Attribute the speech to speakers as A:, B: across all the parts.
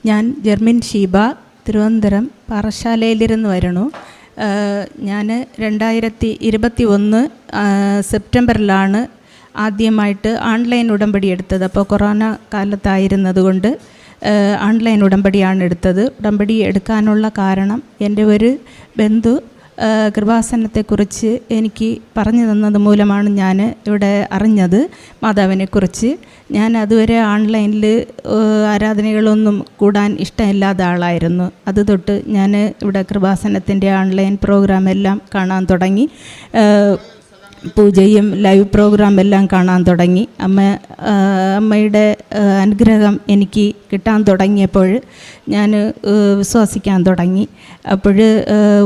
A: ഞാൻ ജർമിൻ ഷീബ, തിരുവനന്തപുരം പാറശാലയിലിരുന്ന് വരണു. ഞാൻ 2021 സെപ്റ്റംബറിലാണ് ആദ്യമായിട്ട് ഓൺലൈൻ ഉടമ്പടി എടുത്തത്. അപ്പോൾ കൊറോണ കാലത്തായിരുന്നതുകൊണ്ട് ഓൺലൈൻ ഉടമ്പടിയാണ് എടുത്തത്. ഉടമ്പടി എടുക്കാനുള്ള കാരണം എൻ്റെ ഒരു ബന്ധു കൃപാസനത്തെക്കുറിച്ച് എനിക്ക് പറഞ്ഞു തന്നത് മൂലമാണ് ഞാൻ ഇവിടെ അറിഞ്ഞത്. മാതാവിനെക്കുറിച്ച് ഞാൻ അതുവരെ ഓൺലൈനിൽ ആരാധനകളൊന്നും കൂടാൻ ഇഷ്ടമില്ലാത്ത ആളായിരുന്നു. അത് തൊട്ട് ഞാൻ ഇവിടെ കൃപാസനത്തിൻ്റെ ഓൺലൈൻ പ്രോഗ്രാം എല്ലാം കാണാൻ തുടങ്ങി. പൂജയും ലൈവ് പ്രോഗ്രാം എല്ലാം കാണാൻ തുടങ്ങി. അമ്മയുടെ അനുഗ്രഹം എനിക്ക് കിട്ടാൻ തുടങ്ങിയപ്പോൾ ഞാൻ വിശ്വസിക്കാൻ തുടങ്ങി. അപ്പോൾ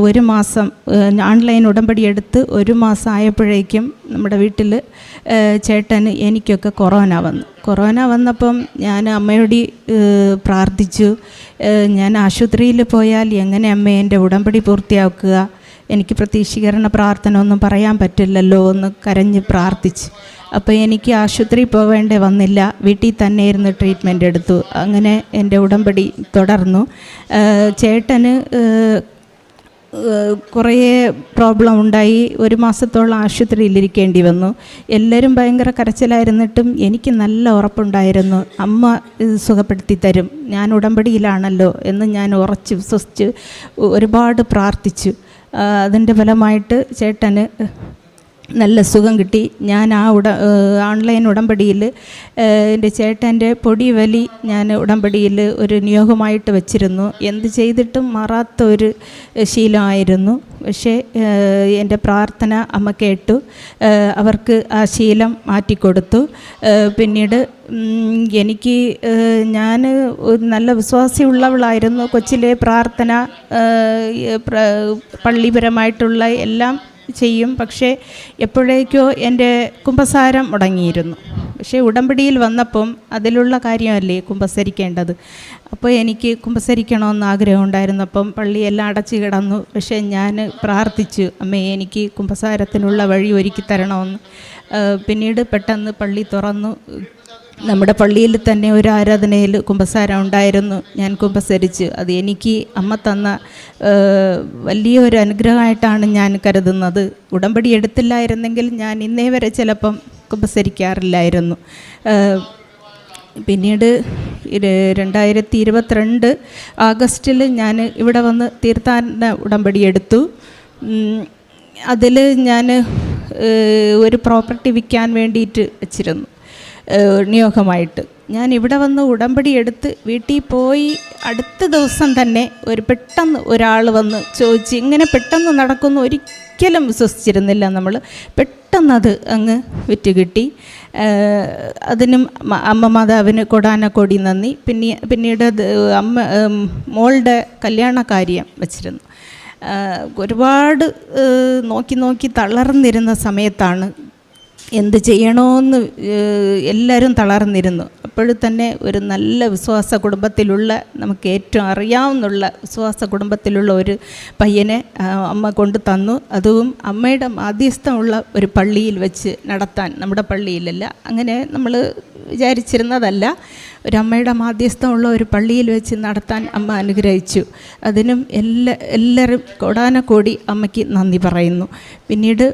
A: ഒരു മാസം ഓൺലൈൻ ഉടമ്പടി എടുത്ത് ഒരു മാസം ആയപ്പോഴേക്കും നമ്മുടെ വീട്ടിൽ ചേട്ടന് എനിക്കൊക്കെ കൊറോണ വന്നപ്പം ഞാൻ അമ്മയോട് പ്രാർത്ഥിച്ചു, ഞാൻ ആശുപത്രിയിൽ പോയാൽ എങ്ങനെ അമ്മ എൻ്റെ ഉടമ്പടി പൂർത്തിയാക്കുക, എനിക്ക് പ്രതീക്ഷീകരണ പ്രാർത്ഥന ഒന്നും പറയാൻ പറ്റില്ലല്ലോ എന്ന് കരഞ്ഞ് പ്രാർത്ഥിച്ച്. അപ്പോൾ എനിക്ക് ആശുപത്രി പോവേണ്ടി വന്നില്ല, വീട്ടിൽ തന്നെ ഇരുന്ന് ട്രീറ്റ്മെൻറ്റ് എടുത്തു. അങ്ങനെ എൻ്റെ ഉടമ്പടി തുടർന്നു. ചേട്ടന് കുറേ പ്രോബ്ലം ഉണ്ടായി. ഒരു മാസത്തോളം ആശുപത്രിയിലിരിക്കേണ്ടി വന്നു. എല്ലാവരും ഭയങ്കര കരച്ചിലായിരുന്നിട്ടും എനിക്ക് നല്ല ഉറപ്പുണ്ടായിരുന്നു, അമ്മ സുഖപ്പെടുത്തി തരും, ഞാൻ ഉടമ്പടിയിലാണല്ലോ എന്ന് ഞാൻ ഉറച്ച് വിശ്വസിച്ച് ഒരുപാട് പ്രാർത്ഥിച്ചു. അതിൻ്റെ ഫലമായിട്ട് ചേട്ടന് നല്ല സുഖം കിട്ടി. ഞാൻ ഓൺലൈൻ ഉടമ്പടിയിൽ എൻ്റെ ചേട്ടൻ്റെ പൊടി വലി ഞാൻ ഉടമ്പടിയിൽ ഒരു നിയോഗമായിട്ട് വെച്ചിരുന്നു. എന്ത് ചെയ്തിട്ടും മാറാത്ത ഒരു ശീലമായിരുന്നു. പക്ഷേ എൻ്റെ പ്രാർത്ഥന അമ്മ കേട്ടു, അവർക്ക് ആ ശീലം മാറ്റിക്കൊടുത്തു. പിന്നീട് എനിക്ക് ഞാൻ നല്ല വിശ്വാസിയുള്ളവളായിരുന്നു. കൊച്ചിലെ പ്രാർത്ഥന പള്ളിപരമായിട്ടുള്ള എല്ലാം ചെയ്യും. പക്ഷേ എപ്പോഴേക്കോ എൻ്റെ കുമ്പസാരം മുടങ്ങിയിരുന്നു. പക്ഷേ ഉടമ്പടിയിൽ വന്നപ്പം അതിലുള്ള കാര്യമല്ലേ കുമ്പസരിക്കേണ്ടത്. അപ്പോൾ എനിക്ക് കുമ്പസരിക്കണമെന്ന് ആഗ്രഹമുണ്ടായിരുന്നു. അപ്പം പള്ളിയെല്ലാം അടച്ചു കിടന്നു. പക്ഷേ ഞാൻ പ്രാർത്ഥിച്ചു, അമ്മേ എനിക്ക് കുമ്പസാരത്തിനുള്ള വഴി ഒരുക്കി തരണമെന്ന്. പിന്നീട് പെട്ടെന്ന് പള്ളി തുറന്നു. നമ്മുടെ പള്ളിയിൽ തന്നെ ഒരു ആരാധനയിൽ കുമ്പസാരം ഉണ്ടായിരുന്നു. ഞാൻ കുമ്പസരിച്ച്. അത് എനിക്ക് അമ്മ തന്ന വലിയൊരു അനുഗ്രഹമായിട്ടാണ് ഞാൻ കരുതുന്നത്. ഉടമ്പടി എടുത്തില്ലായിരുന്നെങ്കിൽ ഞാൻ ഇന്നേ വരെ ചിലപ്പം കുമ്പസരിക്കാറില്ലായിരുന്നു. പിന്നീട് 2022 ആഗസ്റ്റിൽ ഞാൻ ഇവിടെ വന്ന് തീർത്ഥാടന ഉടമ്പടി എടുത്തു. അതിൽ ഞാൻ ഒരു പ്രോപ്പർട്ടി വിൽക്കാൻ വേണ്ടിയിട്ട് വെച്ചിരുന്നു നിയോഗമായിട്ട്. ഞാൻ ഇവിടെ വന്ന് ഉടമ്പടി എടുത്ത് വീട്ടിൽ പോയി അടുത്ത ദിവസം തന്നെ പെട്ടെന്ന് ഒരാൾ വന്ന് ചോദിച്ച്, ഇങ്ങനെ പെട്ടെന്ന് നടക്കുന്നു ഒരിക്കലും വിശ്വസിച്ചിരുന്നില്ല നമ്മൾ. പെട്ടെന്നത് അങ്ങ് വിറ്റ് കിട്ടി. അതിനും അമ്മ മാതാവിന് കൊടാനക്കോടി നന്ദി. പിന്നീട് മോളുടെ കല്യാണ കാര്യം വച്ചിരുന്നു. ഒരുപാട് നോക്കി തളർന്നിരുന്ന സമയത്താണ് എന്ത് ചെയ്യണമെന്ന് എല്ലാവരും തളർന്നിരുന്നു. അപ്പോഴും തന്നെ ഒരു നല്ല വിശ്വാസ കുടുംബത്തിലുള്ള, നമുക്ക് ഏറ്റവും അറിയാവുന്നുള്ള വിശ്വാസ കുടുംബത്തിലുള്ള ഒരു പയ്യനെ അമ്മ കൊണ്ട് തന്നു. അതും അമ്മയുടെ മാധ്യസ്ഥമുള്ള ഒരു പള്ളിയിൽ വെച്ച് നടത്താൻ, നമ്മുടെ പള്ളിയിലല്ല, അങ്ങനെ നമ്മൾ വിചാരിച്ചിരുന്നതല്ല, ഒരു അമ്മയുടെ മാധ്യസ്ഥമുള്ള ഒരു പള്ളിയിൽ വെച്ച് നടത്താൻ അമ്മ അനുഗ്രഹിച്ചു. അതിനും എല്ലാവരും കോടാനക്കോടി അമ്മയ്ക്ക് നന്ദി പറയുന്നു. പിന്നീട്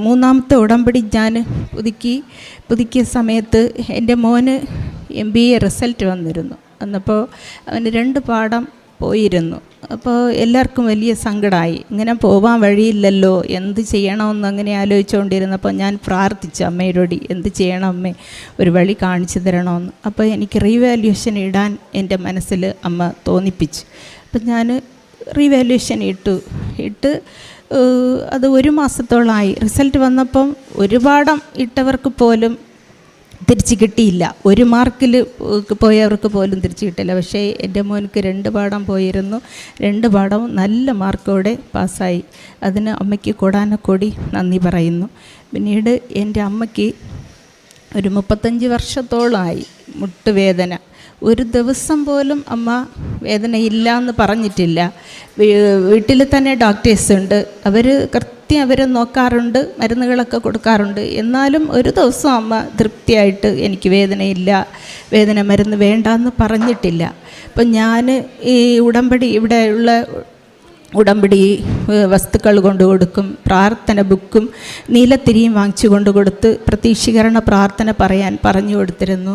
A: മൂന്നാമത്തെ ഉടമ്പടി ഞാൻ പുതുക്കിയ സമയത്ത് എൻ്റെ മോന് MBA റിസൾട്ട് വന്നിരുന്നു. അന്നപ്പോൾ അവന് 2 പാഠം പോയിരുന്നു. അപ്പോൾ എല്ലാവർക്കും വലിയ സങ്കടമായി. ഇങ്ങനെ പോകാൻ വഴിയില്ലല്ലോ, എന്ത് ചെയ്യണമെന്ന് അങ്ങനെ ആലോചിച്ചുകൊണ്ടിരുന്നപ്പോൾ ഞാൻ പ്രാർത്ഥിച്ചു അമ്മയോട്, എന്ത് ചെയ്യണം അമ്മേ, ഒരു വഴി കാണിച്ചു തരണമെന്ന്. അപ്പോൾ എനിക്ക് റീവാല്യുവേഷൻ ഇടാൻ എൻ്റെ മനസ്സിൽ അമ്മ തോന്നിപ്പിച്ചു. അപ്പം ഞാൻ റീവാല്യുവേഷൻ ഇട്ട് അത് 1 മാസത്തോളമായി. റിസൾട്ട് വന്നപ്പം ഒരു പാഠം ഇട്ടവർക്ക് പോലും തിരിച്ച് കിട്ടിയില്ല, 1 മാർക്കിൽ പോയവർക്ക് പോലും തിരിച്ച് കിട്ടില്ല. പക്ഷേ എൻ്റെ മോനക്ക് 2 പാഠം പോയിരുന്നു. 2 പാഠവും നല്ല മാർക്കോടെ പാസ്സായി. അതിന് അമ്മയ്ക്ക് കൊടാനക്കോടി നന്ദി പറയുന്നു. പിന്നീട് എൻ്റെ അമ്മയ്ക്ക് ഒരു 35 വർഷത്തോളമായി മുട്ടുവേദന. ഒരു ദിവസം പോലും അമ്മ വേദനയില്ല എന്ന് പറഞ്ഞിട്ടില്ല. വീട്ടിൽ തന്നെ ഡോക്ടേഴ്സ് ഉണ്ട്, അവർ നിത്യം അവർ നോക്കാറുണ്ട്, മരുന്നുകളൊക്കെ കൊടുക്കാറുണ്ട്. എന്നാലും ഒരു ദിവസം അമ്മ തൃപ്തിയായിട്ട് എനിക്ക് വേദനയില്ല, വേദന മരുന്ന് വേണ്ടാന്ന് പറഞ്ഞിട്ടില്ല. അപ്പം ഞാൻ ഈ ഉടമ്പടി ഇവിടെയുള്ള ഉടമ്പടി വസ്തുക്കൾ കൊണ്ടു കൊടുക്കും, പ്രാർത്ഥന ബുക്കും നീലത്തിരിയും വാങ്ങിച്ചു കൊണ്ട് കൊടുത്ത് പ്രതീക്ഷീകരണ പ്രാർത്ഥന പറയാൻ പറഞ്ഞു കൊടുത്തിരുന്നു.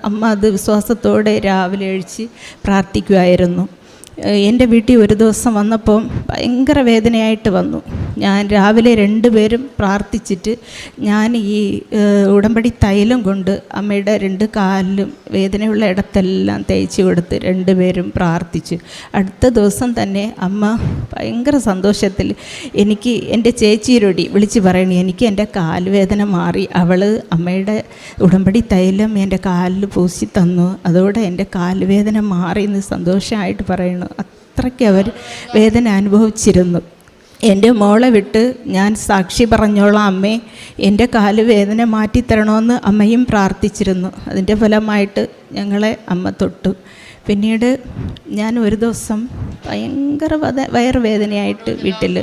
A: അമ്മ അത് വിശ്വാസത്തോടെ രാവിലെ എഴുന്നേറ്റ് പ്രാർത്ഥിക്കുമായിരുന്നു. എൻ്റെ വീട്ടിൽ ഒരു ദിവസം വന്നപ്പോൾ ഭയങ്കര വേദനയായിട്ട് വന്നു. ഞാൻ രാവിലെ 2 പേരും പ്രാർത്ഥിച്ചിട്ട് ഞാൻ ഈ ഉടമ്പടി തൈലം കൊണ്ട് അമ്മയുടെ 2 കാലിലും വേദനയുള്ള ഇടത്തെല്ലാം തേച്ച് കൊടുത്ത് 2 പേരും പ്രാർത്ഥിച്ചു. അടുത്ത ദിവസം തന്നെ അമ്മ ഭയങ്കര സന്തോഷത്തിൽ എനിക്ക് എൻ്റെ ചേച്ചിയോടി വിളിച്ച് പറയണേ, എനിക്ക് എൻ്റെ കാൽവേദന മാറി, അവൾ അമ്മയുടെ ഉടമ്പടി തൈലം എൻ്റെ കാലിൽ പൂശി തന്നു, അതോടെ എൻ്റെ കാൽവേദന മാറി എന്ന് സന്തോഷമായിട്ട് പറയണു. അത്രയ്ക്ക് അവർ വേദന അനുഭവിച്ചിരുന്നു. എൻ്റെ മോളെ വിട്ട് ഞാൻ സാക്ഷി പറഞ്ഞോളാം അമ്മേ, എൻ്റെ കാല് വേദന മാറ്റിത്തരണമെന്ന് അമ്മയും പ്രാർത്ഥിച്ചിരുന്നു. അതിൻ്റെ ഫലമായിട്ട് ഞങ്ങളെ അമ്മ തൊട്ടു. പിന്നീട് ഞാൻ ഒരു ദിവസം ഭയങ്കര വയറുവേദനയായിട്ട് വീട്ടിൽ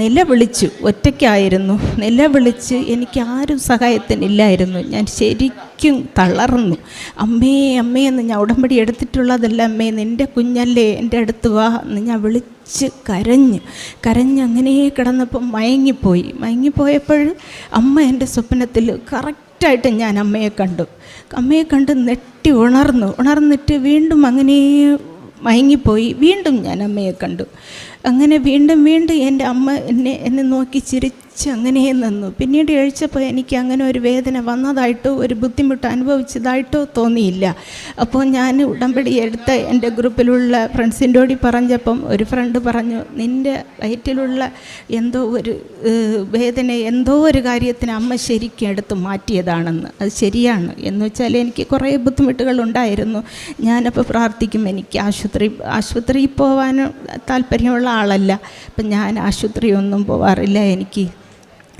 A: നിലവിളിച്ചു. ഒറ്റയ്ക്കായിരുന്നു. നിലവിളിച്ച് എനിക്ക് ആരും സഹായത്തിനില്ലായിരുന്നു. ഞാൻ ശരിക്കും തളർന്നു. അമ്മേ അമ്മേ എന്ന് ഞാൻ ഉടമ്പടി എടുത്തിട്ടുള്ളതല്ല അമ്മേ, നിൻ്റെ കുഞ്ഞല്ലേ, എൻ്റെ അടുത്ത് വാ എന്ന് ഞാൻ വിളിച്ച് കരഞ്ഞ് അങ്ങനെ കിടന്നപ്പം മയങ്ങിപ്പോയപ്പോൾ അമ്മ എൻ്റെ സ്വപ്നത്തിൽ കറക്റ്റായിട്ട് ഞാൻ അമ്മയെ കണ്ട് നെട്ടി ഉണർന്നിട്ട് വീണ്ടും അങ്ങനെ മയങ്ങിപ്പോയി. വീണ്ടും ഞാൻ അമ്മയെ കണ്ടു. അങ്ങനെ വീണ്ടും എൻ്റെ അമ്മ എന്നെ നോക്കി ചിരിച്ച് അങ്ങനെ നിന്നു. പിന്നീട് എഴുന്നേറ്റപ്പോൾ എനിക്ക് അങ്ങനെ ഒരു വേദന വന്നതായിട്ടോ ഒരു ബുദ്ധിമുട്ട് അനുഭവിച്ചതായിട്ടോ തോന്നിയില്ല. അപ്പോൾ ഞാൻ ഉടമ്പടി എടുത്ത എൻ്റെ ഗ്രൂപ്പിലുള്ള ഫ്രണ്ട്സിൻ്റോടി പറഞ്ഞപ്പം ഒരു ഫ്രണ്ട് പറഞ്ഞു, നിൻ്റെ വയറ്റിലുള്ള എന്തോ ഒരു വേദന, എന്തോ ഒരു കാര്യത്തിന് അമ്മ ശരിക്കും എടുത്ത് മാറ്റിയതാണെന്ന്. അത് ശരിയാണ്. എന്ന് വെച്ചാൽ എനിക്ക് കുറേ ബുദ്ധിമുട്ടുകളുണ്ടായിരുന്നു. ഞാനപ്പോൾ പ്രാർത്ഥിക്കും, എനിക്ക് ആശുപത്രിയിൽ പോകാനും താല്പര്യമുള്ള ആളല്ല. അപ്പം ഞാൻ ആശുപത്രിയൊന്നും പോവാറില്ല, എനിക്ക്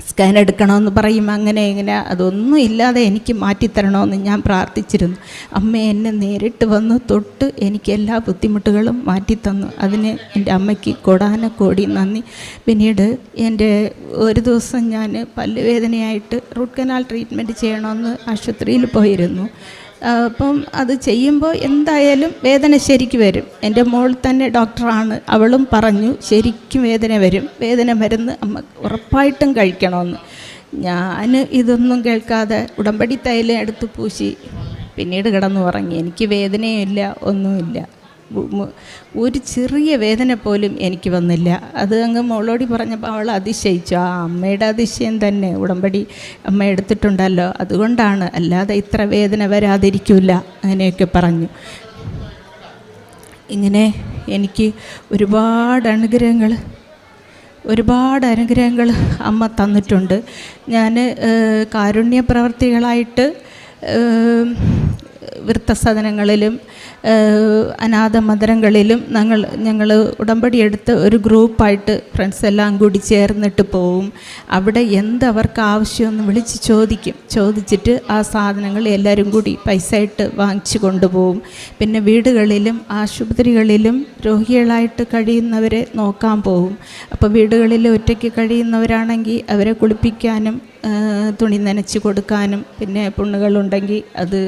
A: സ്കാൻ എടുക്കണമെന്ന് പറയും. അങ്ങനെ അതൊന്നും ഇല്ലാതെ എനിക്ക് മാറ്റിത്തരണമെന്ന് ഞാൻ പ്രാർത്ഥിച്ചിരുന്നു. അമ്മ എന്നെ നേരിട്ട് വന്ന് തൊട്ട് എനിക്ക് എല്ലാ ബുദ്ധിമുട്ടുകളും മാറ്റിത്തന്നു. അതിന് എൻ്റെ അമ്മയ്ക്ക് കോടാനക്കോടി നന്ദി. പിന്നീട് എൻ്റെ ഒരു ദിവസം ഞാൻ പല്ലുവേദനയായിട്ട് റൂട്ട് കനാൽ ട്രീറ്റ്മെൻറ്റ് ചെയ്യണമെന്ന് ആശുപത്രിയിൽ പോയിരുന്നു. അപ്പം അത് ചെയ്യുമ്പോൾ എന്തായാലും വേദന ശരിക്ക് വരും. എൻ്റെ മോൾ തന്നെ ഡോക്ടറാണ്, അവളും പറഞ്ഞു ശരിക്കും വേദന വരും, വേദന മരുന്ന് അമ്മ ഉറപ്പായിട്ടും കഴിക്കണമെന്ന്. ഞാൻ ഇതൊന്നും കേൾക്കാതെ ഉടമ്പടി തൈലം എടുത്ത് പൂശി പിന്നീട് കിടന്നു ഉറങ്ങി. എനിക്ക് വേദനയില്ല, ഒന്നുമില്ല. ഒരു ചെറിയ വേദന പോലും എനിക്ക് വന്നില്ല. അത് അങ്ങ് മോളോടി പറഞ്ഞപ്പോൾ അവൾ അതിശയിച്ചു. ആ അമ്മയുടെ അതിശയം തന്നെ, ഉടമ്പടി അമ്മ എടുത്തിട്ടുണ്ടല്ലോ അതുകൊണ്ടാണ്, അല്ലാതെ ഇത്ര വേദന വരാതിരിക്കില്ല, അങ്ങനെയൊക്കെ പറഞ്ഞു. ഇങ്ങനെ എനിക്ക് ഒരുപാട് അനുഗ്രഹങ്ങൾ അമ്മ തന്നിട്ടുണ്ട്. ഞാൻ കാരുണ്യ പ്രവർത്തികളായിട്ട് വൃദ്ധസദനങ്ങളിലും അനാഥ മന്ദിരങ്ങളിലും ഞങ്ങൾ ഉടമ്പടി എടുത്ത് ഒരു ഗ്രൂപ്പായിട്ട് ഫ്രണ്ട്സ് എല്ലാം കൂടി ചേർന്നിട്ട് പോവും. അവിടെ എന്തവർക്ക് ആവശ്യമെന്ന് വിളിച്ച് ചോദിച്ചിട്ട് ആ സാധനങ്ങൾ എല്ലാവരും കൂടി പൈസ ഇട്ട് വാങ്ങിച്ചു കൊണ്ടുപോകും. പിന്നെ വീടുകളിലും ആശുപത്രികളിലും രോഗികളായിട്ട് കഴിയുന്നവരെ നോക്കാൻ പോകും. അപ്പോൾ വീടുകളിൽ ഒറ്റയ്ക്ക് കഴിയുന്നവരാണെങ്കിൽ അവരെ കുളിപ്പിക്കാനും തുണി നനച്ച് കൊടുക്കാനും, പിന്നെ പുണ്ണുകളുണ്ടെങ്കിൽ അത്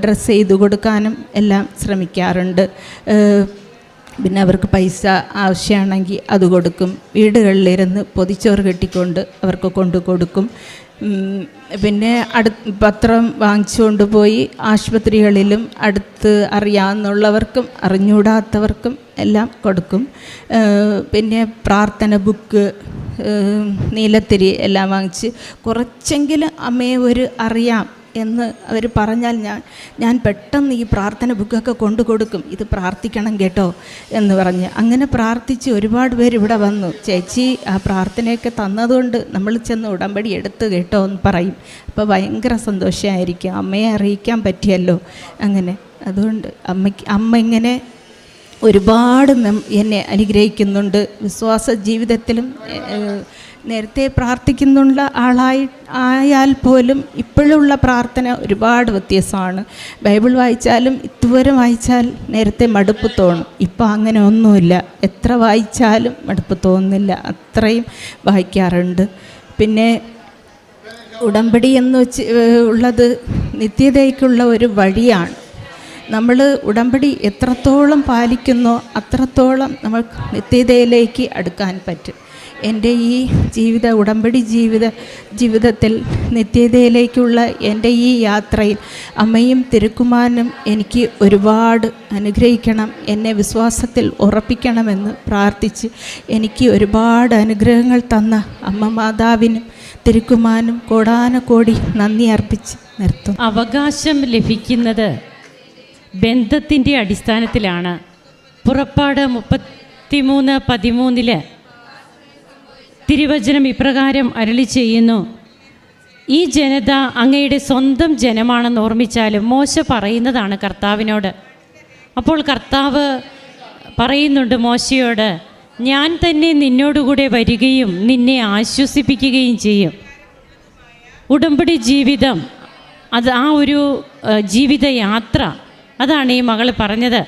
A: ഡ്രസ്സ് ചെയ്ത് കൊടുക്കാനും എല്ലാം ശ്രമിക്കാറുണ്ട്. പിന്നെ അവർക്ക് പൈസ ആവശ്യമാണെങ്കിൽ അത് കൊടുക്കും. വീടുകളിലിരുന്ന് പൊതിച്ചോറ് കെട്ടിക്കൊണ്ട് അവർക്ക് കൊടുക്കും. പിന്നെ പത്രം വാങ്ങിച്ചുകൊണ്ട് പോയി ആശുപത്രികളിലും അടുത്ത് അറിയാവുന്നവർക്കും അറിഞ്ഞൂടാത്തവർക്കും എല്ലാം കൊടുക്കും. പിന്നെ പ്രാർത്ഥന ബുക്ക്, നീലത്തിരി എല്ലാം വാങ്ങിച്ച് കുറച്ചെങ്കിലും അമ്മയെ അറിയാം എന്ന് അവർ പറഞ്ഞാൽ ഞാൻ പെട്ടെന്ന് ഈ പ്രാർത്ഥന ബുക്കൊക്കെ കൊടുക്കും. ഇത് പ്രാർത്ഥിക്കണം കേട്ടോ എന്ന് പറഞ്ഞ് അങ്ങനെ പ്രാർത്ഥിച്ച് ഒരുപാട് പേര് ഇവിടെ വന്നു. ചേച്ചി ആ പ്രാർത്ഥനയൊക്കെ തന്നതുകൊണ്ട് നമ്മൾ ചെന്ന് ഉടമ്പടി എടുത്ത് കേട്ടോ എന്ന് പറയും. അപ്പോൾ ഭയങ്കര സന്തോഷമായിരിക്കും, അമ്മയെ അറിയിക്കാൻ പറ്റിയല്ലോ. അങ്ങനെ അതുകൊണ്ട് അമ്മ ഇങ്ങനെ ഒരുപാട് എന്നെ അനുഗ്രഹിക്കുന്നുണ്ട്. വിശ്വാസ ജീവിതത്തിലും നേരത്തെ പ്രാർത്ഥിക്കുന്നുള്ള ആയാൽ പോലും ഇപ്പോഴുള്ള പ്രാർത്ഥന ഒരുപാട് വ്യത്യാസമാണ്. ബൈബിൾ വായിച്ചാലും ഇതുവരെ വായിച്ചാൽ നേരത്തെ മടുപ്പ് തോന്നും. ഇപ്പോൾ അങ്ങനെ ഒന്നുമില്ല, എത്ര വായിച്ചാലും മടുപ്പ് തോന്നുന്നില്ല, അത്രയും വായിക്കാറുണ്ട്. പിന്നെ ഉടമ്പടി എന്ന് വെച്ച് ഉള്ളത് നിത്യതയ്ക്കുള്ള ഒരു വഴിയാണ്. നമ്മൾ ഉടമ്പടി എത്രത്തോളം പാലിക്കുന്നോ അത്രത്തോളം നമ്മൾ നിത്യതയിലേക്ക് അടുക്കാൻ പറ്റും. എൻ്റെ ഈ ഉടമ്പടി ജീവിതത്തിൽ നിത്യതയിലേക്കുള്ള എൻ്റെ ഈ യാത്രയിൽ അമ്മയും തിരുക്കുമാരനും എനിക്ക് ഒരുപാട് അനുഗ്രഹിക്കണം, എന്നെ വിശ്വാസത്തിൽ ഉറപ്പിക്കണമെന്ന് പ്രാർത്ഥിച്ച് എനിക്ക് ഒരുപാട് അനുഗ്രഹങ്ങൾ തന്ന അമ്മ മാതാവിനും തിരുക്കുമാരനും കോടാനകോടി നന്ദി അർപ്പിച്ച് നിർത്തും.
B: അവകാശം ലഭിക്കുന്നത് ബന്ധത്തിൻ്റെ അടിസ്ഥാനത്തിലാണ്. പുറപ്പാട് 33:13 തിരുവചനം ഇപ്രകാരം അരുളി ചെയ്യുന്നു: ഈ ജനത അങ്ങയുടെ സ്വന്തം ജനമാണെന്ന് ഓർമ്മിച്ചാലും. മോശ പറയുന്നതാണ് കർത്താവിനോട്. അപ്പോൾ കർത്താവ് പറയുന്നുണ്ട് മോശയോട്, ഞാൻ തന്നെ നിന്നോടുകൂടെ വരികയും നിന്നെ ആശ്വസിപ്പിക്കുകയും ചെയ്യും. ഉടമ്പടി ജീവിതം, അത് ആ ഒരു ജീവിതയാത്ര, അതാണ് ഈ മകൾ പറഞ്ഞത്.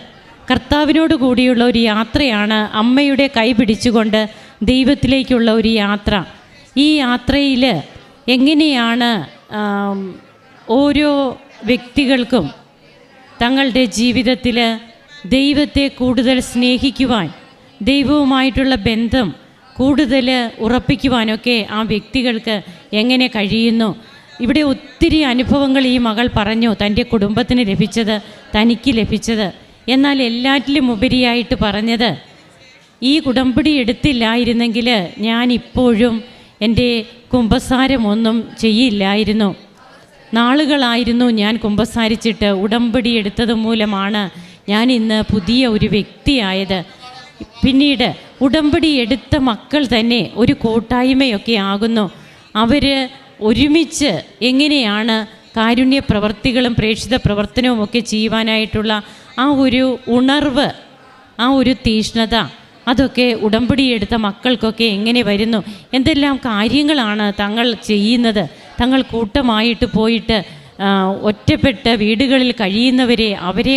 B: കർത്താവിനോട് കൂടിയുള്ള ഒരു യാത്രയാണ്, അമ്മയുടെ കൈ പിടിച്ചുകൊണ്ട് ദൈവത്തിലേക്കുള്ള ഒരു യാത്ര. ഈ യാത്രയിൽ എങ്ങനെയാണ് ഓരോ വ്യക്തികൾക്കും തങ്ങളുടെ ജീവിതത്തിൽ ദൈവത്തെ കൂടുതൽ സ്നേഹിക്കുവാൻ, ദൈവവുമായിട്ടുള്ള ബന്ധം കൂടുതൽ ഉറപ്പിക്കുവാനൊക്കെ ആ വ്യക്തികൾക്ക് എങ്ങനെ കഴിയുന്നു. ഇവിടെ ഒത്തിരി അനുഭവങ്ങൾ ഈ മകൾ പറഞ്ഞു, തൻ്റെ കുടുംബത്തിന് ലഭിച്ചത്, തനിക്ക് ലഭിച്ചത്. എന്നാൽ എല്ലാറ്റിലും ഉപരിയായിട്ട് പറഞ്ഞത്, ഈ ഉടമ്പടി എടുത്തില്ലായിരുന്നെങ്കിൽ ഞാനിപ്പോഴും എൻ്റെ കുമ്പസാരമൊന്നും ചെയ്യില്ലായിരുന്നു. നാളുകളായിരുന്നു ഞാൻ കുമ്പസാരിച്ചിട്ട്. ഉടമ്പടി എടുത്തത് മൂലമാണ് ഞാൻ ഇന്ന് പുതിയ ഒരു വ്യക്തിയായത്. പിന്നീട് ഉടമ്പടി എടുത്ത മക്കൾ തന്നെ ഒരു കൂട്ടായ്മയൊക്കെ ആകുന്നു. അവർ ഒരുമിച്ച് എങ്ങനെയാണ് കാരുണ്യ പ്രവർത്തികളും പ്രേക്ഷിത പ്രവർത്തനവും ഒക്കെ ചെയ്യുവാനായിട്ടുള്ള ആ ഒരു ഉണർവ്, ആ ഒരു തീഷ്ണത, അതൊക്കെ ഉടമ്പടി എടുത്ത മക്കൾക്കൊക്കെ എങ്ങനെ വരുന്നു, എന്തെല്ലാം കാര്യങ്ങളാണ് തങ്ങൾ ചെയ്യുന്നത്. തങ്ങൾ കൂട്ടമായിട്ട് പോയിട്ട് ഒറ്റപ്പെട്ട് വീടുകളിൽ കഴിയുന്നവരെ അവരെ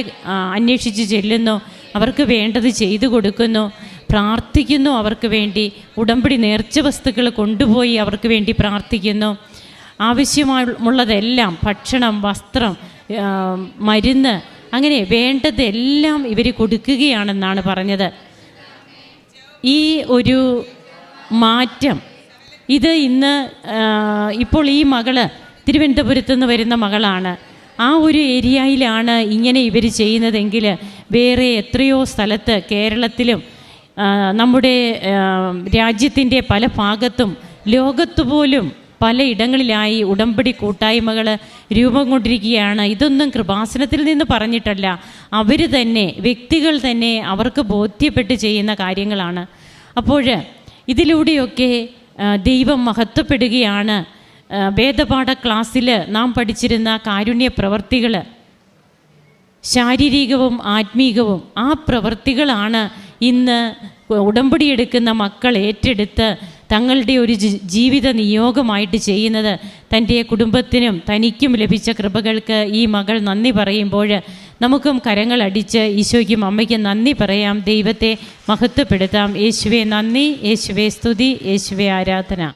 B: അന്വേഷിച്ച് ചെല്ലുന്നു, അവർക്ക് വേണ്ടത് ചെയ്തു കൊടുക്കുന്നു, പ്രാർത്ഥിക്കുന്നു അവർക്ക് വേണ്ടി. ഉടമ്പടി നേർച്ച വസ്തുക്കൾ കൊണ്ടുപോയി അവർക്ക് വേണ്ടി പ്രാർത്ഥിക്കുന്നു. ആവശ്യമുള്ളതെല്ലാം, ഭക്ഷണം, വസ്ത്രം, മരുന്ന്, അങ്ങനെ വേണ്ടതെല്ലാം ഇവർ കൊടുക്കുകയാണെന്നാണ് പറഞ്ഞത്. ഈ ഒരു മാറ്റം, ഇത് ഇന്ന് ഇപ്പോൾ ഈ മകള് തിരുവനന്തപുരത്ത് നിന്ന് വരുന്ന മകളാണ്. ആ ഒരു ഏരിയയിലാണ് ഇങ്ങനെ ഇവർ ചെയ്യുന്നതെങ്കിൽ വേറെ എത്രയോ സ്ഥലത്ത്, കേരളത്തിലും നമ്മുടെ രാജ്യത്തിൻ്റെ പല ഭാഗത്തും ലോകത്ത് പോലും പലയിടങ്ങളിലായി ഉടമ്പടി കൂട്ടായ്മകൾ രൂപം കൊണ്ടിരിക്കുകയാണ്. ഇതൊന്നും കൃപാസനത്തിൽ നിന്ന് പറഞ്ഞിട്ടല്ല, അവർ തന്നെ, വ്യക്തികൾ തന്നെ അവർക്ക് ബോധ്യപ്പെട്ട് ചെയ്യുന്ന കാര്യങ്ങളാണ്. അപ്പോൾ ഇതിലൂടെയൊക്കെ ദൈവം മഹത്വപ്പെടുകയാണ്. വേദപാഠ ക്ലാസ്സിൽ നാം പഠിച്ചിരുന്ന കാരുണ്യ പ്രവർത്തികൾ, ശാരീരികവും ആത്മീകവും, ആ പ്രവർത്തികളാണ് ഇന്ന് ഉടമ്പടി എടുക്കുന്ന മക്കൾ ഏറ്റെടുത്ത് തങ്ങളുടെ ഒരു ജീവിത നിയോഗമായിട്ട് ചെയ്യുന്നത്. തൻ്റെ കുടുംബത്തിനും തനിക്കും ലഭിച്ച കൃപകൾക്ക് ഈ മകൾ നന്ദി പറയുമ്പോൾ നമുക്കും കരങ്ങളടിച്ച് ഈശോയ്ക്കും അമ്മയ്ക്കും നന്ദി പറയാം, ദൈവത്തെ മഹത്വപ്പെടുത്താം. യേശുവേ നന്ദി, യേശുവേ സ്തുതി, യേശുവേ ആരാധന.